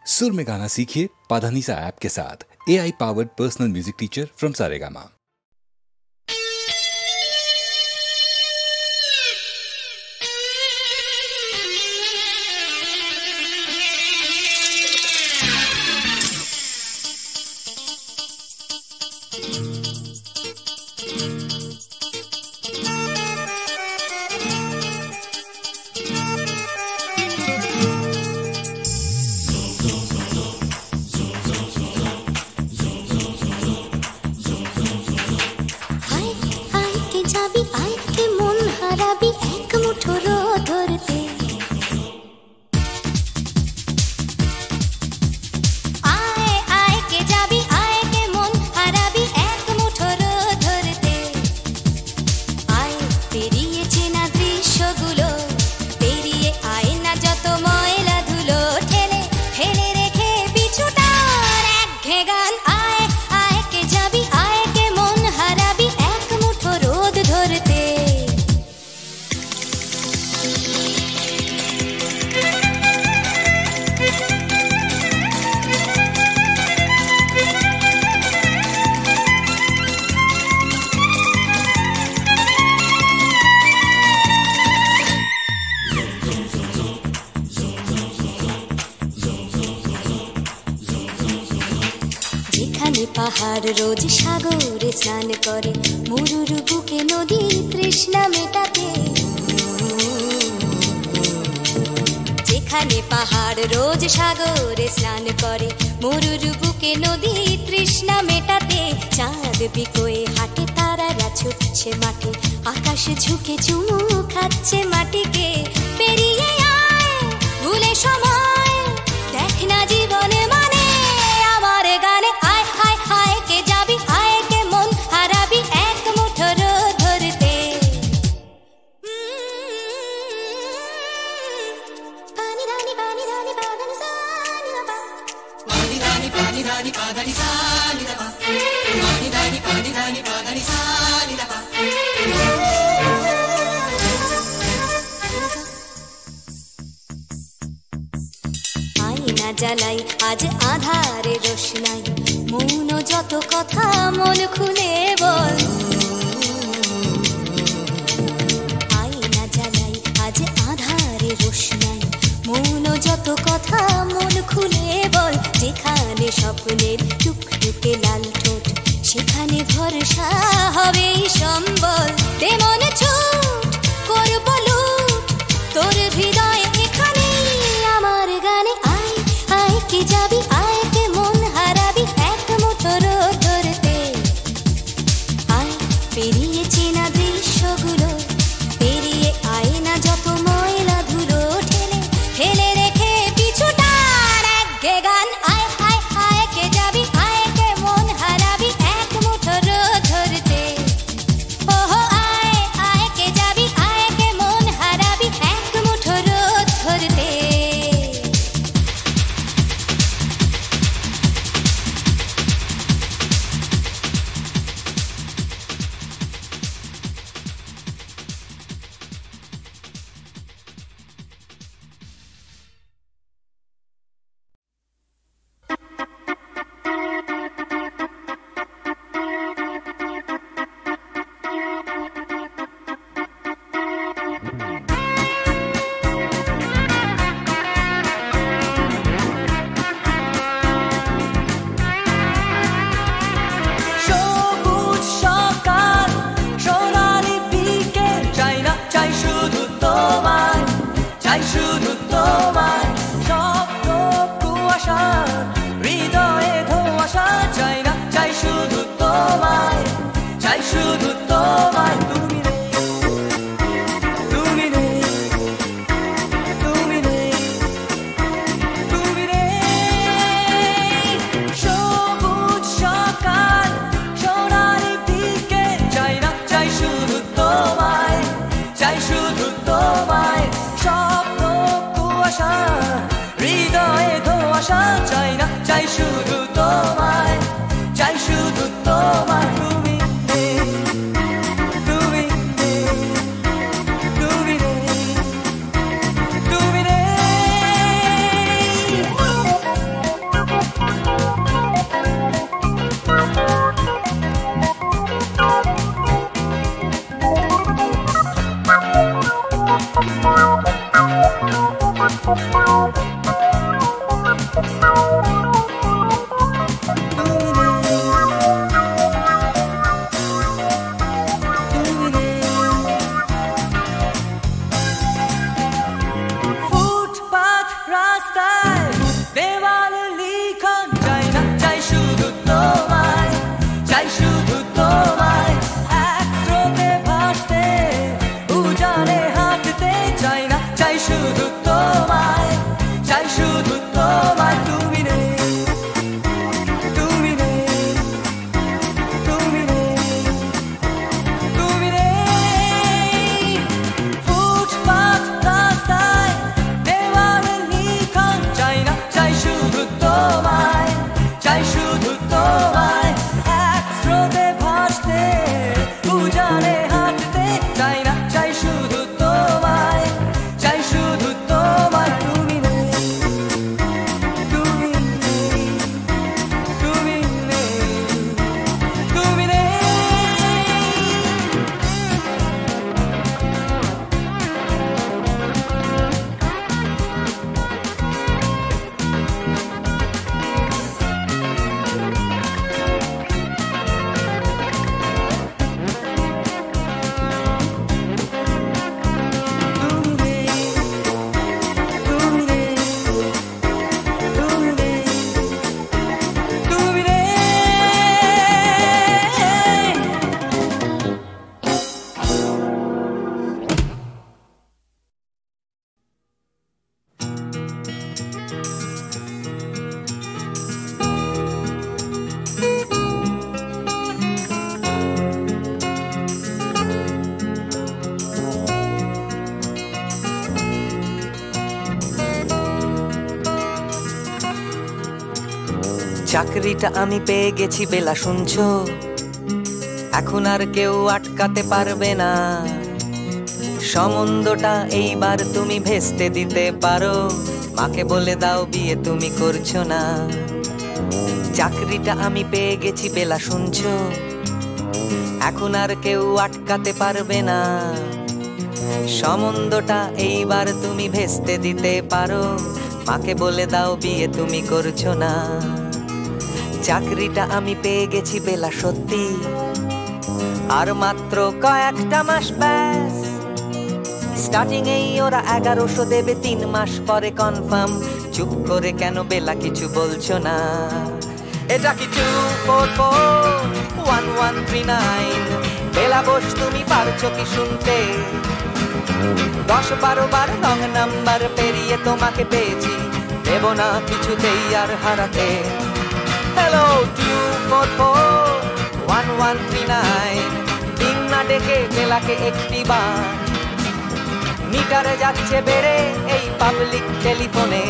सुर में गाना सीखिए पाधानीसा ऐप के साथ। AI powered personal music teacher from Saregama. পাহাড় রোজ সাগরে স্নান করে, মরুর বুকে নদী তৃষ্ণা মেটাতে। যেখানে পাহাড় রোজ সাগরে স্নান করে, মরুর বুকে নদী তৃষ্ণা মেটাতে। চাঁদ বিকোয়ে হাঁটে, তারারা ছুটছে মাঠে, আকাশ ঝুঁকে চুমু খাচ্ছে মাটিকে। পেরিয়ে আয় ভুলে সময়, দেখ না জীবনে মানে আমার গানে। আয় হায় হায় কে যাবি, আয় কে মন হারাবি এক মুঠো রোদ ধরতে। পানি রানি পানি রানি পাদানি সানি রাবা, পানি রানি পাদানি সানি রাবা, পানি রানি পাদানি সানি রাবা। আয়না জ্বালাই আজ আধারে রোশনাই, মৌন যত কথা মন খুলে বল। আয়না জ্বালাই আজ আধারে রোশনাই, মৌন যত কথা মন খুলে বল। যেখানে স্বপ্নের টুকটুকে লাল ঠোঁট, সেখানে ভরসা হবে সম্বল। তেমন ছুট করব লুট তোর হৃদয় এখানে আমার গানে। আয় আয় কে যাবি, আয় কে মন হারাবি এক মুঠো রোদ ধরতে। আয় পেরিয়ে চেনা দৃশ্যগুলো, পেরিয়ে আয় না যত ময়লা ধুলো, ঠেলে ঠেলে রেখে পিছুটার একঘে গান। আয় হায় হায় কে যাবি, আয় কে মন হারাবি এক মুঠো রোদ ধরতে। ওহো আয় আয় কে যাবি, আয় কে মন হারাবি এক মুঠো রোদ ধরতে। সবুজ সকাল, সোনালি বিকেল, চাই না চাই শুধু তোমায়, চাই শুধু তোমায়। স্বপ্ন কুয়াশা, হৃদয়ে ধোঁয়াশা, চাই না চাই শুধু তোমায়, চাই শুধু তোমায়। তুমি নেই, তুমি নেই, তুমি নেই, তুমি নেই। সবুজ সকাল, সোনালি বিকেল, চাই না চাই শুধু তোমায়, চাই শুধু তোমায়। স্বপ্ন কুয়াশা, হৃদয়ে ধোঁয়াশা, চাই না চাই শুধু তোমায়, চাই শুধু ফুটপাত রাস্তায় দেওয়ালে লিখন চাই না, চাই শুধু তোমায়, চাই শুধু তোমায়। এক স্রোতে ভাসতে উজানে হাঁটতে চাই না, চাই শুধু তোমায়, চাই শুধু তোমায়। তুমি নেই, তুমি নেই, তুমি নেই, তুমি নেই। ফুটপাত রাস্তায় দেওয়ালে লিখন চাই না, চাই শুধু তোমায়, চাই শুধু তোমায়। এক স্রোতে ভাসতে উজানে হাঁটতে চাই না, চাই শুধু তোমায়, চাই শুধু তোমায়। তুমি নেই, তুমি নেই, তুমি নেই, তুমি নেই। চাকরিটা আমি পেয়ে গেছি বেলা, শুনছো? এখন আর কেউ আটকাতে পারবে না। সম্বন্ধটা এইবার তুমি ভেস্তে দিতে পারো, মাকে বলে দাও বিয়ে তুমি করছো না। চাকরিটা আমি পেয়ে গেছি বেলা, শুনছো? এখন আর কেউ আটকাতে পারবে না। সম্বন্ধটা এইবার তুমি ভেস্তে দিতে পারো, মাকে বলে দাও বিয়ে তুমি করছো না। চাকরিটা আমি পেয়ে গেছি বেলা, সত্যি আর মাত্র কয়েকটা মাস ব্যাস। স্টার্টিং এই ওরা 1100 দেবে, 3 মাস পরে কনফার্ম। চুপ করে কেন বেলা কিছু বলছো না? এটা কি 2441139? বেলা বোস তুমি পারছো কি শুনতে? 10-12 বার রং নাম্বার পেরিয়ে তোমাকে পেয়েছি, দেব না কিছুতেই আর হারাতে। হ্যালো 2441139, দিন না ডেকে বেলাকে একটি বার। মিটারে যাচ্ছে বেড়ে এই পাবলিক টেলিফোনে,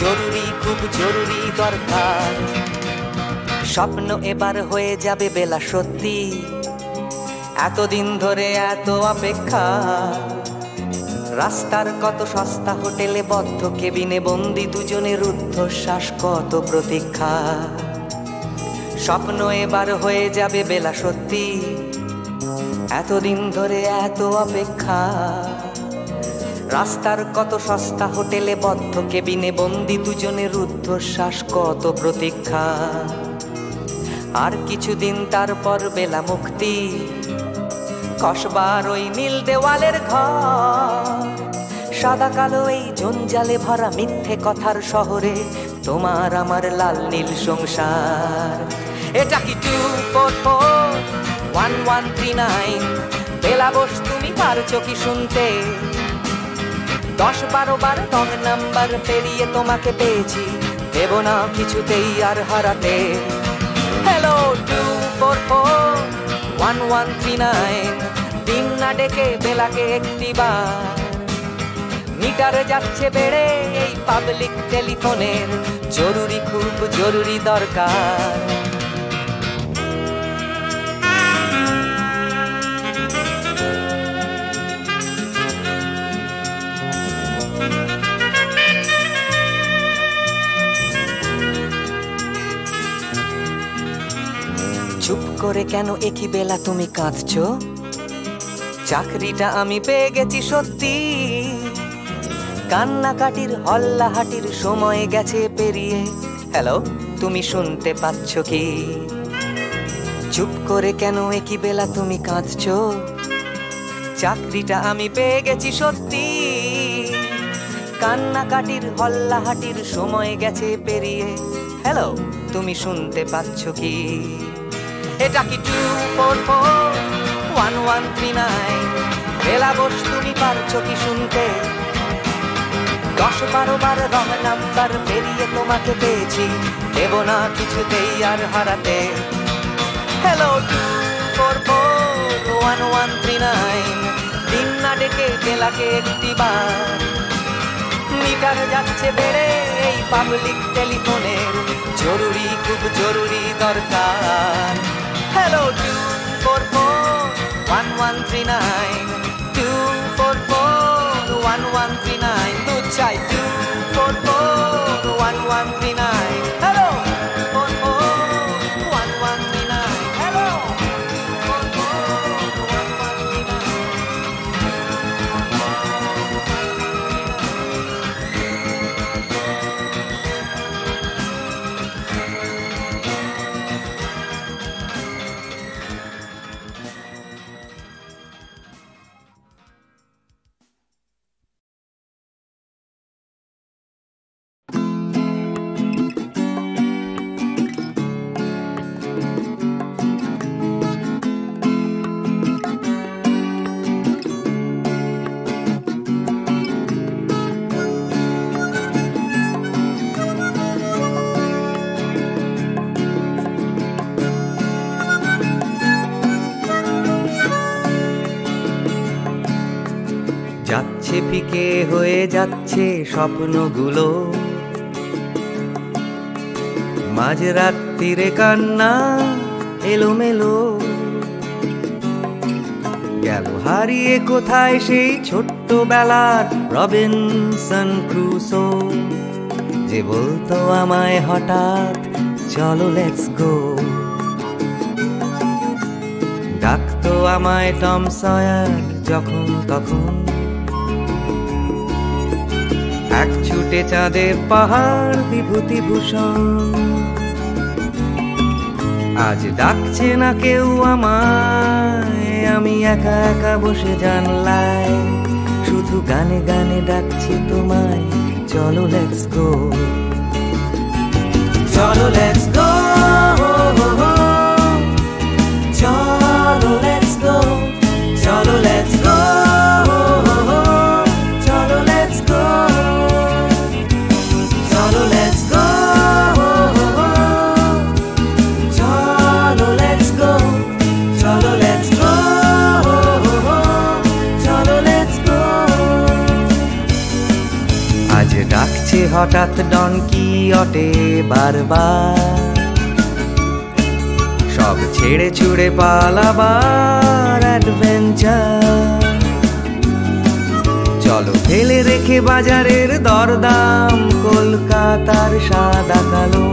জরুরি খুব জরুরি দরকার। স্বপ্ন এবার হয়ে যাবে বেলা, সত্যি এতদিন ধরে এত অপেক্ষা। রাস্তার কত সস্তা হোটেলে বদ্ধ কেবিনে বন্দি দুজনের রুদ্ধশ্বাস, কত প্রতীক্ষা। স্বপ্ন এবার হয়ে যাবে বেলা, সত্যি এতদিন ধরে এত অপেক্ষা। রাস্তার কত সস্তা হোটেলে বদ্ধ কেবিনে বন্দি দুজনের রুদ্ধশ্বাস, কত প্রতীক্ষা। আর কিছুদিন তারপর বেলা মুক্তি, কসবার ওই নীল দেওয়ালের ঘর। সাদা কালো এই জঞ্জালে ভরা মিথ্যে কথার শহরে তোমার আমার লাল নীল সংসার। এটা কি 2441139? বেলা বোস তুমি পারছো কি শুনতে? 10-12 বার রং নাম্বার পেরিয়ে তোমাকে পেয়েছি, দেব না কিছুতেই আর হারাতে। হ্যালো 2441139, দিন না ডেকে বেলাকে একটি বার। মিটারে যাচ্ছে বেড়ে এই পাবলিক টেলিফোনের, জরুরি খুব জরুরি দরকার। চুপ করে কেন একই বেলা তুমি কাঁদছো? চাকরিটা আমি পেয়ে গেছি সত্যি, কান্নাকাটির হল্লাহাটির সময় গেছে পেরিয়ে। হ্যালো, তুমি শুনতে পাচ্ছ কি? চুপ করে কেন একই বেলা তুমি কাঁদছো? চাকরিটা আমি পেয়ে গেছি সত্যি। কান্নাকাটির হল্লাহাটির সময় গেছে পেরিয়ে। হ্যালো, তুমি শুনতে পাচ্ছ কি? এটা কি 2441139? বেলা বস, তুমি পারছো কি শুনতে? 10-12 বার রং নাম্বার পেরিয়ে তোমাকে পেয়েছি, দেব না কিছুতেই আর হারাতে। হ্যালো 2441139, দিন না ডেকে বেলাকে একটি বার। মিটার যাচ্ছে বেড়ে এই পাবলিক টেলিফোনের, জরুরি খুব জরুরি দরকার। হ্যালো 2441139, 2441139, দু চাই 2441139। Hello 2441139, hello 2441139। যাচ্ছে ফিকে হয়ে যাচ্ছে স্বপ্নগুলো, মাঝরাত্রিরে কান্না এলোমেলো। গেল হারিয়ে কোথায় সেই ছোট্টবেলার রবিনসন ক্রুসো, যে বলতো আমায় হঠাৎ চলো লেটস গো। ডাকতো আমায় টম সয়ার যখন তখন, এক ছুটে চাঁদের পাহাড় বিভূতিভূষণ। আজ ডাকছে না কেউ আমায়, আমি একা একা বসে জানলায়, শুধু গানে গানে ডাকছি তোমায় চলো লেটস গো। চলো লেটস গো, চলো লেটস গো, চলো লেটস গো, চলো লেটস গো, চলো লেটস গো, চলো লেটস গো, চলো লেটস গো, চলো লেটস গো। আজ ডাকছে হঠাৎ ডন কিহটে বারবার, সব ছেড়ে ছুড়ে পালাবার অ্যাডভেঞ্চার। চলো ফেলে রেখে বাজারের দরদাম, কলকাতার সাদা কালো।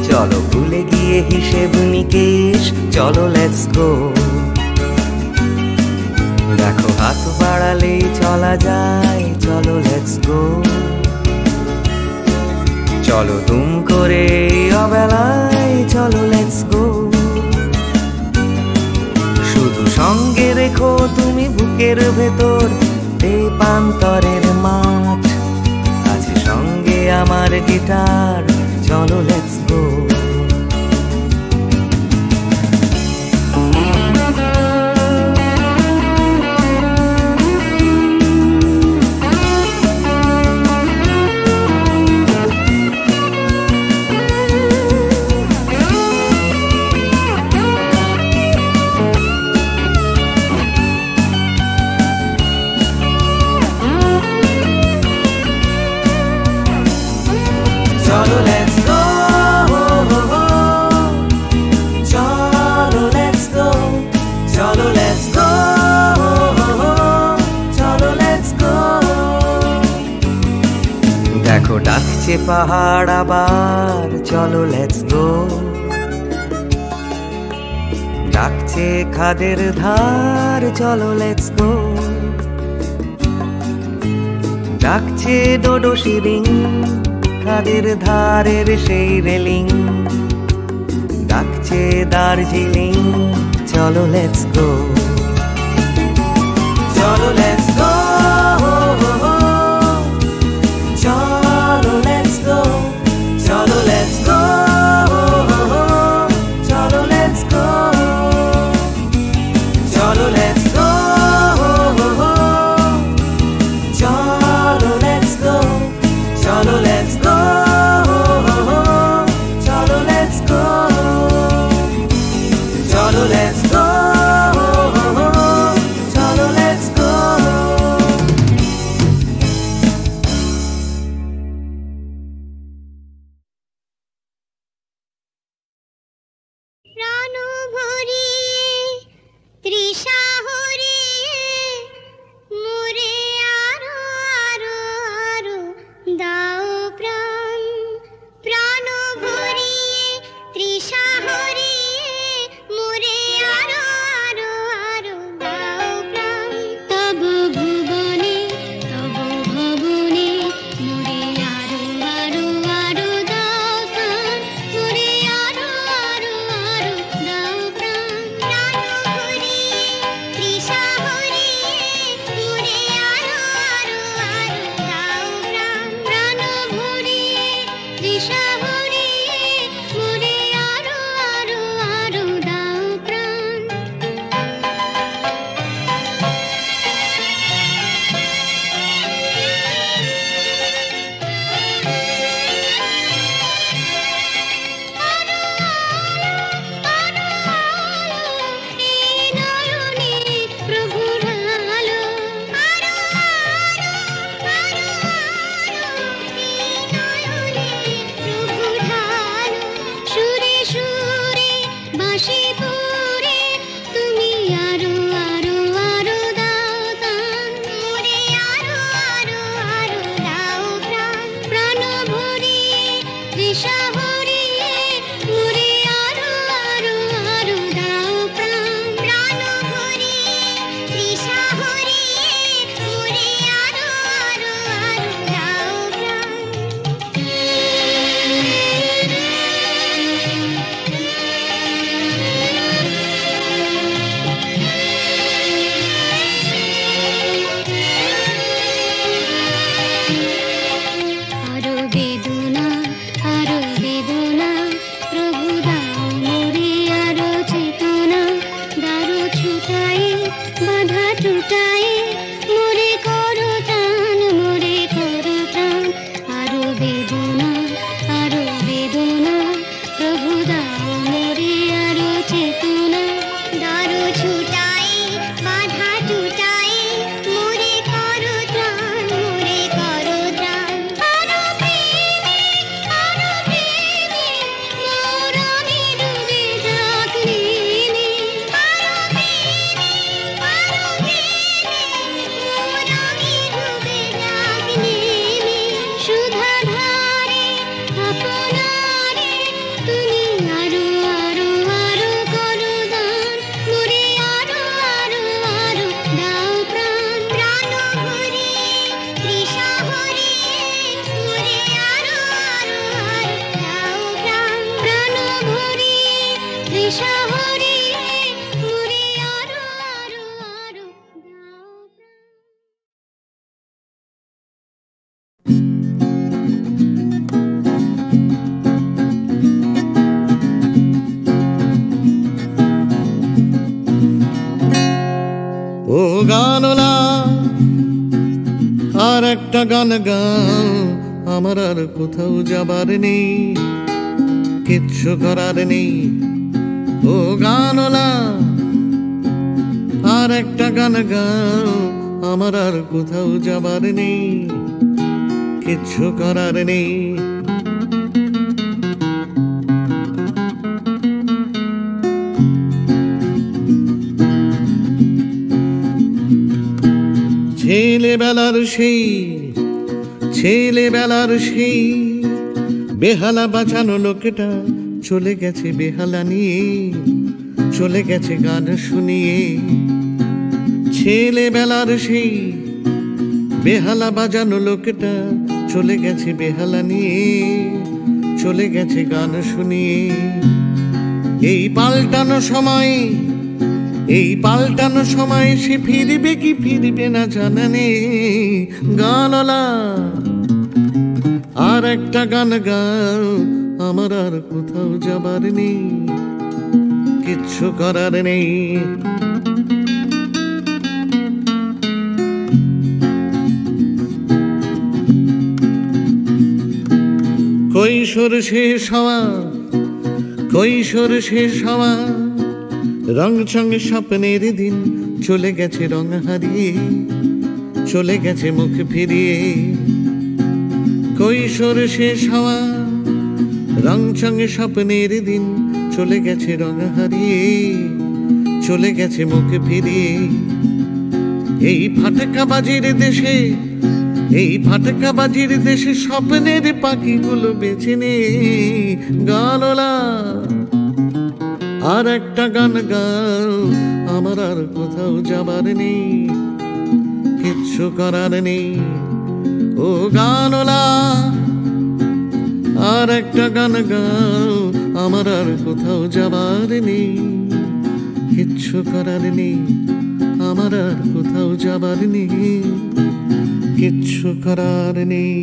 চলো ভুলে গিয়ে হিসেব নিকেশ, চলো লেটস গো। দেখো হাত বাড়ালেই চলা যায়, চলো লেটস গো। চলো দুম করে অবেলায়, চলো লেটস গো। শুধু সঙ্গে রেখো তুমি বুকের ভেতর দেবান্তরের মাঠ, আছে সঙ্গে আমার গিটার, চলো let's go. Cholo let's go, cholo let's go, cholo let's go, cholo let's go। দেখো ডাকছে পাহাড় আবার, চলো লেটস গো। ডাকছে খাদের ধার, চলো লেটস গো। ডাকছে ডোডো শিরিং, খাদের ধারের সেই রেলিং, ডাকছে দার্জিলিং, চলো লেটস গো, চলো লেটস গো, চলো লেটস গো, চলো লেটস গো, চলো লেটস গো, চলো লেটস গো, চলো লেটস গো, চলো লেটস গো, চলো লেটস গো, চলো লেটস গো, চলো লেটস গো। প্রাণ ভরিয়ে তৃষা হরিয়ে মোরে আরো আরো আরো দাও প্রাণ, প্রাণ ভরিয়ে তৃষা হরিয়ে মোরে আরো আরো আরো দাও প্রাণ। তব ভুবনে তব ভবনে মোরে আরো আরো আরো দাও প্রাণ, মোরে আরো আরো আরো দাও প্রাণ। প্রাণ ভরিয়ে তৃষা হরিয়ে মোরে আরো আরো আরো দাও প্রাণ, প্রাণ ভরিয়ে তৃষা হরিয়ে মোরে আরো আরো আরো দাও প্রাণ। এই নয়নে প্রভুর আলো, আরো আরো আরো আরো, এই নয়নে প্রভুর আলো। সুরে সুরে বাঁশি পুরে তুমি আরো আরো আরো দাও দান, মোরে আরো আরো আরো দাও প্রাণ। প্রাণ ভরিয়ে তৃষা হরিয়ে মোরে আরো আরো আরো দাও প্রাণ, প্রাণ ভরিয়ে তৃষা হরিয়ে মোরে আরো আরো আরো দাও প্রাণ। আরো বেদনা প্রভু দাও মোরে আরো চেতনা, দারু ছুটাই বাধা টুটাই মোরে করো টান, মোরে করো টান। আরো বেদনা প্রভু দাও মোরে আরো চেতনা, দারু ছুটাই বাধা টুটাই মোরে করো টান, মোরে করো টান। আরো প্রেমে মোর আমি ডুবে যাক নীলে, আরো প্রেমে মোর আমি ডুবে যাক নীলে। সুধা ধারে আপনারে তুমি আরো আরো আরো করো দান, মোরে আরো আরো আরো দাও প্রাণ। প্রাণ ভরিয়ে তৃষা হরিয়ে মোরে আরো আরো আরো দাও প্রাণ, প্রাণ ভরিয়ে তৃষা হরিয়ে মোরে আরো আরো আরো দাও প্রাণ। ও গানলা আর একটা গান গাও, আমার আর কোথাও যাবার নেই, কিচ্ছু করার নেই। ও গানলা আর একটা গান গাও, আমার আর কোথাও যাবার নেই, কিচ্ছু করার নেই। ছেলেবেলার সেই বেহালা বাঁচানো লোকটা চলে গেছে বেহালা নিয়ে, চলে গেছে গান শুনিয়ে। ছেলেবেলার সেই বেহালা বাজানো লোকটা চলে গেছে বেহালা নিয়ে, চলে গেছে গান শুনিয়ে। এই পাল্টানো সময়, এই পাল্টানো সময় সে ফিরবে কি ফিরবে না জানা নেই। গানওয়ালা আর একটা গান গাও, আমার আর কোথাও যাবার নেই, কিচ্ছু করার নেই। কৈশোর শেষ হওয়া, কৈশোর শেষ হওয়া, রং চং স্বপ্নের দিন চলে গেছে রং হারিয়ে, চলে গেছে মুখ ফিরিয়ে। কৈশোর শেষ হওয়া, রং চং স্বপ্নের দিন চলে গেছে রং হারিয়ে, চলে গেছে মুখ ফিরিয়ে। এই ফাটকাবাজির দেশে, এই ফাটকাবাজির দেশে স্বপ্নের পাখিগুলো বেছে নে। গানওয়ালা আর একটা গান গাও, আমার আর কোথাও যাবার নেই, কিচ্ছু করার নেই। ও গানওয়ালা আর একটা গান গাও, আমার আর কোথাও যাবার নেই, কিচ্ছু করার নেই, আমার আর কোথাও যাবার নেই, কিচ্ছু করার নেই।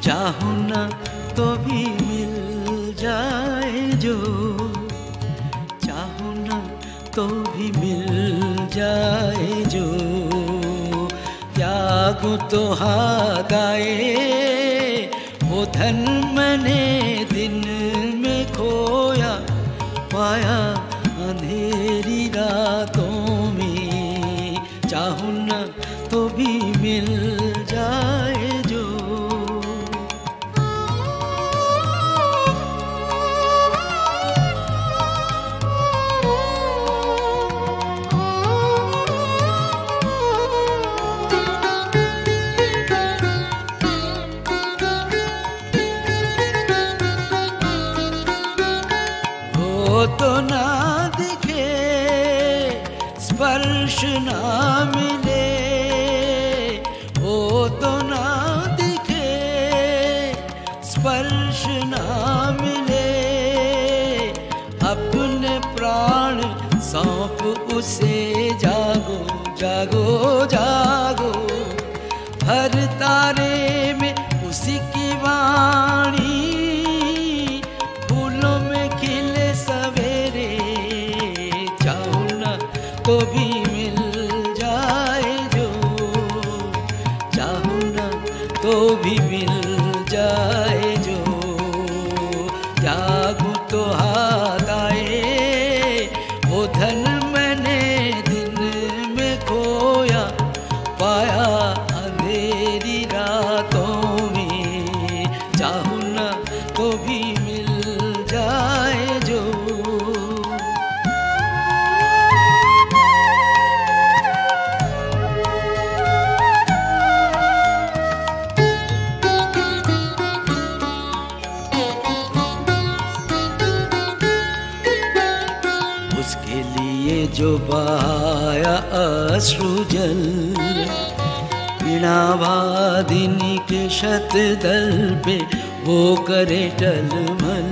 चाहो ना तो भी मिल जाए जो, चाहो ना तो भी मिल जाए जो, त्यागो तो हाथ आए वो धन मैंने दिन में खोया पाया अंधेरी रातों में। चाहो ना तो भी मिल जाए जो। तो ना दिखे स्पर्श ना मिले, वो तो ना दिखे स्पर्श ना मिले, अपने प्राण सौंप उसे जागो जागो जागो। हर तारे में उसी की वाणी, फूलों में खिले सवेरे। चाहो ना तो भी मिल जाए जो, चाहो ना तो भी मिल जाए जो, त्यागो तो हाथ आए वो धन मैंने दिन में खोया पाया अंधेरी रातों में। चाहो ना तो भी मिल जाए जो। उसके लिए जो बहाया अश्रु जल, वीणावादिनी के शतदल पे वो करे टलमल।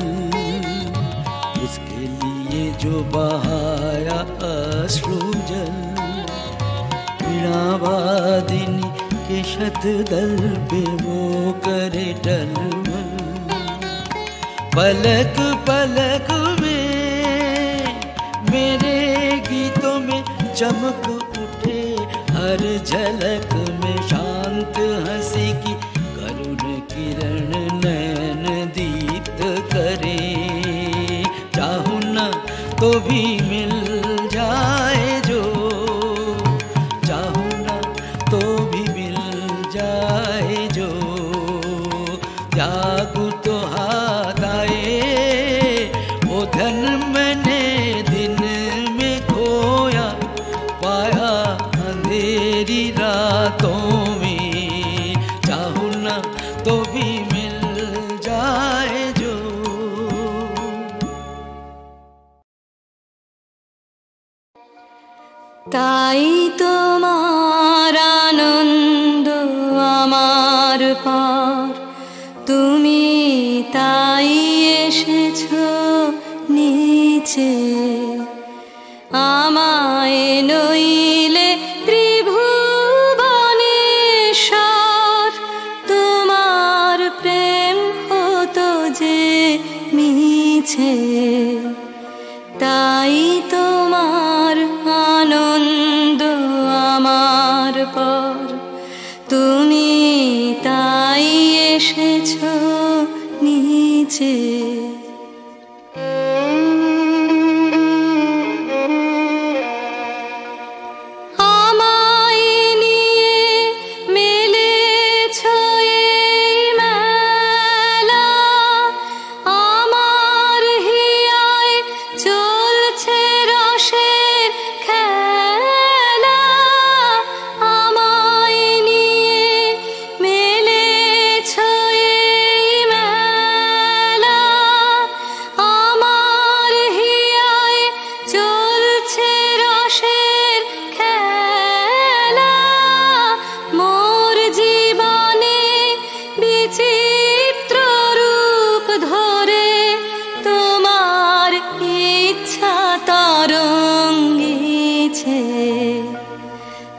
उसके लिए जो बहाया अश्रु जल, वीणावादिनी के शतदल पे वो करे टलमल। पलक पलक में मेरे गीतों में चमक उठे, हर झलक में शांत हंसी की करुण किरण नैन दीप्त करे। चाहो ना तो भी मिल जाए जो, चाहो ना तो भी मिल जाए जो, त्यागो तो हाथ आए वो धन मैंने পর তুমি তাই এসেছো নিচে।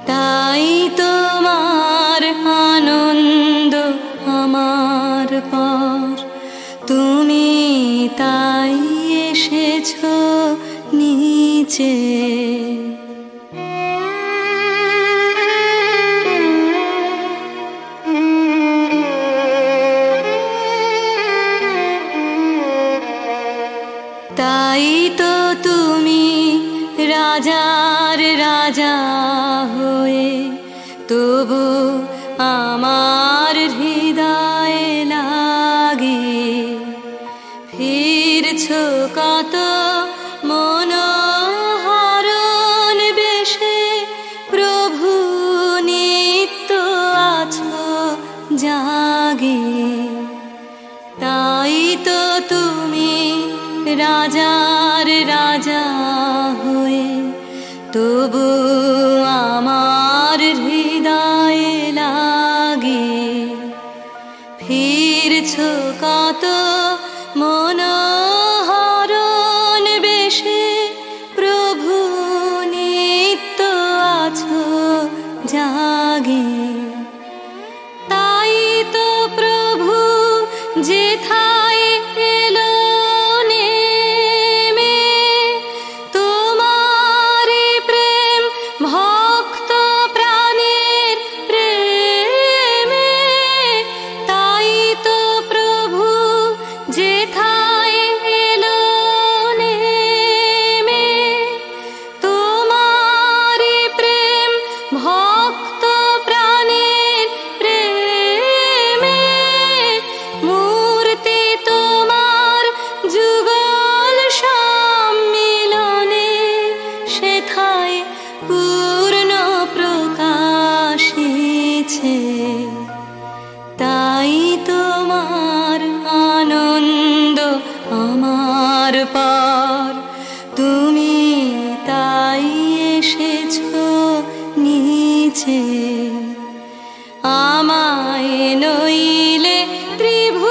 তাই তোমার আনন্দ আমার পর তুমি তাই এসেছো নিচে। তাই তো তুমি রাজার রাজা হয়ে তবু আমার হৃদয়ে লাগে ফিরছো কত মনোহরণ বেশে প্রভু নিত্য আছো জাগে। তাই তো তুমি রাজার রাজা হয়ে তবু আমার হৃদয়ে লাগে ফিরছো কত মনোহরণ বেশে প্রভু নিত্য আছো জাগে। তাই তো প্রভু যেথায় এলো নেমে তোমার প্রেম ভক্ত প্রাণের প্রেমে। তাই তো প্রভু যেথায় এলো নেমে তোমার প্রেম ভক্ত প্রাণের প্রেমে। মূর্তি তোমার যুগল সম্মিলনে সেথায় পূর্ণ প্রকাশিছে। তাই তোমার আনন্দ আমার পর তুমি তাই এসেছো নিচে। আমায় নইলে ত্রিভুবনেশ্বর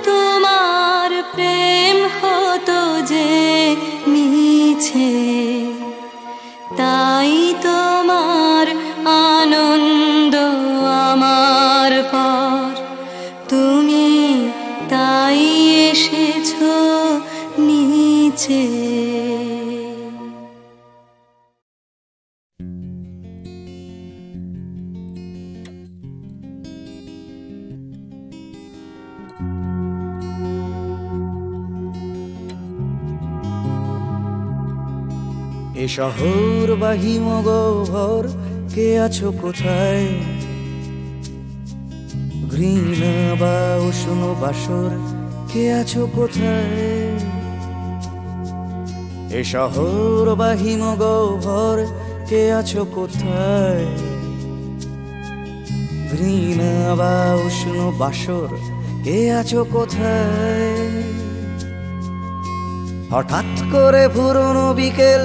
তোমার প্রেম হতো যে মিছে। তাই তোমার আনন্দ আমার পর তুমি তাই এসেছো নিচে। এ শহর বা হিমগহ্বর কে আছো কোথায়? ঘৃণা বা উষ্ণ বাসর কে আছো কোথায়? এ শহর বা হিমগহ্বর কে আছো কোথায়? ঘৃণা বা উষ্ণ বাসর কে আছো কোথায়? হঠাৎ করে পুরনো বিকেল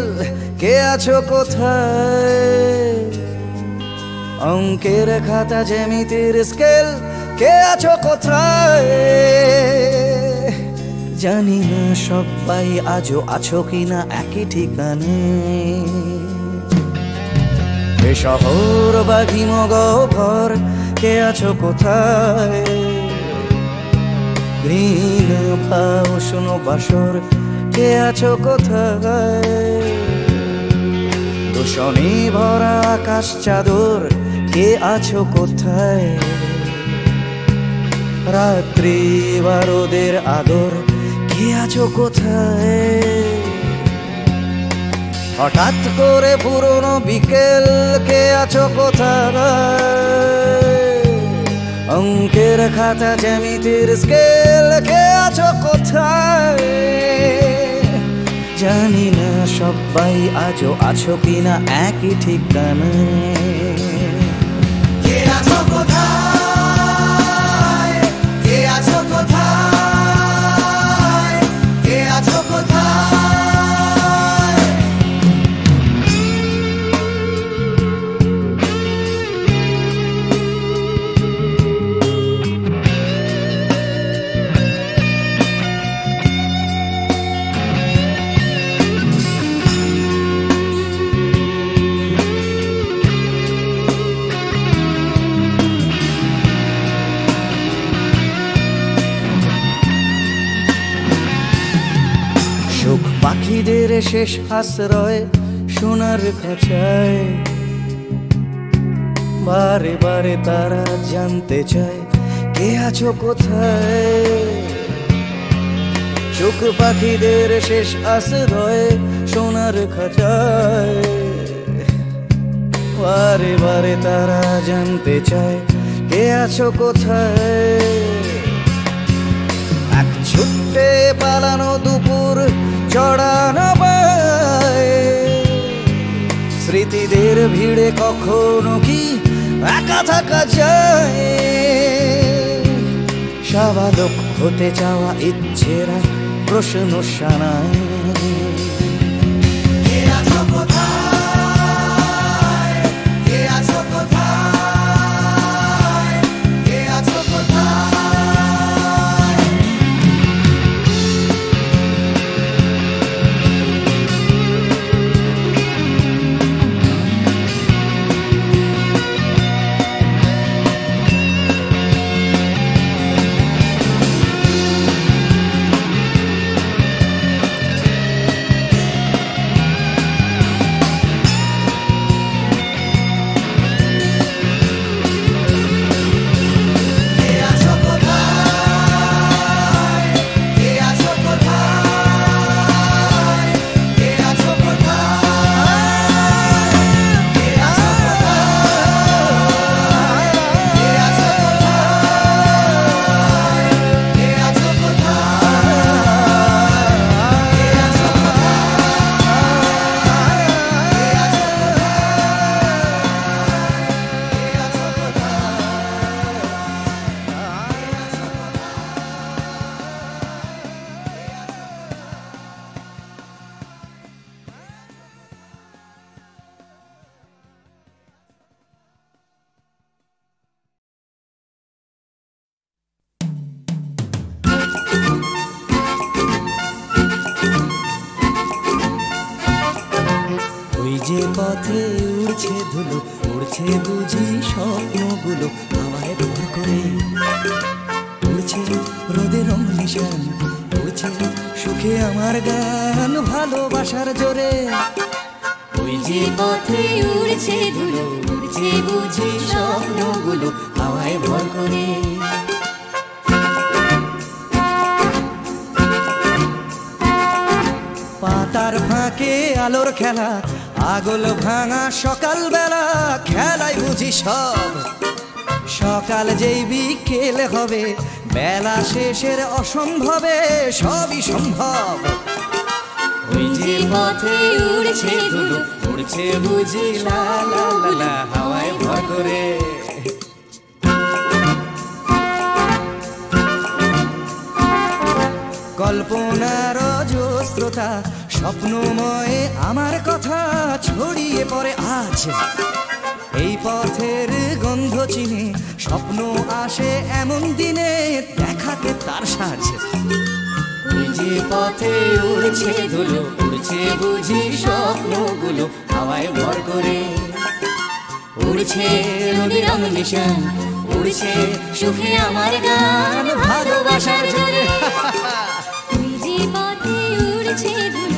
কে আছো কোথায়? অঙ্কের খাতা জ্যামিতির স্কেল কে আছো কোথায়? জানি না সবাই আজও আছো কিনা একই ঠিকানে। এ শহর বা হিমগহ্বর কে আছো কোথায়? ঘৃণা বা উষ্ণ বাসর কে আছো কোথায়? দূষণে ভরা আকাশ চাদর, কে আছো কোথায়? রাত্রি বারোদের আদর, কে আছো কোথায়? হঠাৎ করে পুরনো বিকেল, কে আছো কোথায়? অঙ্কের খাতা জ্যামিতির স্কেল, কে আছো কোথায়? জানি না সবাই আজও আছো কিনা একই ঠিকানায়। কে আছো কোথায়? কে আছো কোথায়? কে আছো কোথায়? পাখিদের শেষ আশ্রয় সোনার খাঁচায়, বারে বারে তারা জানতে চায় কে আছো কোথায়? সুখ পাখিদের শেষ আশ্রয় সোনার খাঁচায়, বারে বারে তারা জানতে চায় কে আছো কোথায়? এক ছুটে পালানো দুপুর চড়ানো পায়, স্মৃতিদের ভিড়ে কখনো কি একা থাকা যায়? স্বাভাবিক হতে চাওয়া ইচ্ছেরা প্রশ্ন শানায়। কে আছো কোথায়? কে আছো কোথায়? কে আছো কোথায়? যে পথে উড়ছে ধুলো, উড়ছে বুঝি স্বপ্নগুলো হাওয়ায় ভর করে, উড়ছে রোদে রং নিশান, উড়ছে সুখে আমার গান ভালোবাসার জোরে। ওই যে পথে উড়ছে ধুলো, উড়ছে বুঝি স্বপ্নগুলো হাওয়ায় ভর করে। পাতার ফাঁকে আলোর খেলা, আগল ভাঙা সকাল বেলা, খেলায় বুঝি সব। সকাল যেই বিকেল হবে, বেলা শেষের অসম্ভবে সবই সম্ভব। ওই যে পথে উড়ছে ধুলো, উড়ছে বুঝি লা লা লা লা হাওয়ায় ভর করে। কল্পনার অজস্রতা স্বপ্নময় আমার কথা ছড়িয়ে পড়ে আজ। এই পথের গন্ধ চিনে স্বপ্ন আসে এমন দিনে, দেখাতে তার সাজ। ওই যে পথে উড়ছে ধুলো, উড়ছে বুঝি স্বপ্নগুলো হাওয়ায় ভর করে। উড়ছে রোদে রং নিশান, উড়ছে সুখে আমার গান ভালোবাসার জোরে। যে পথে উড়ছে ধুলো,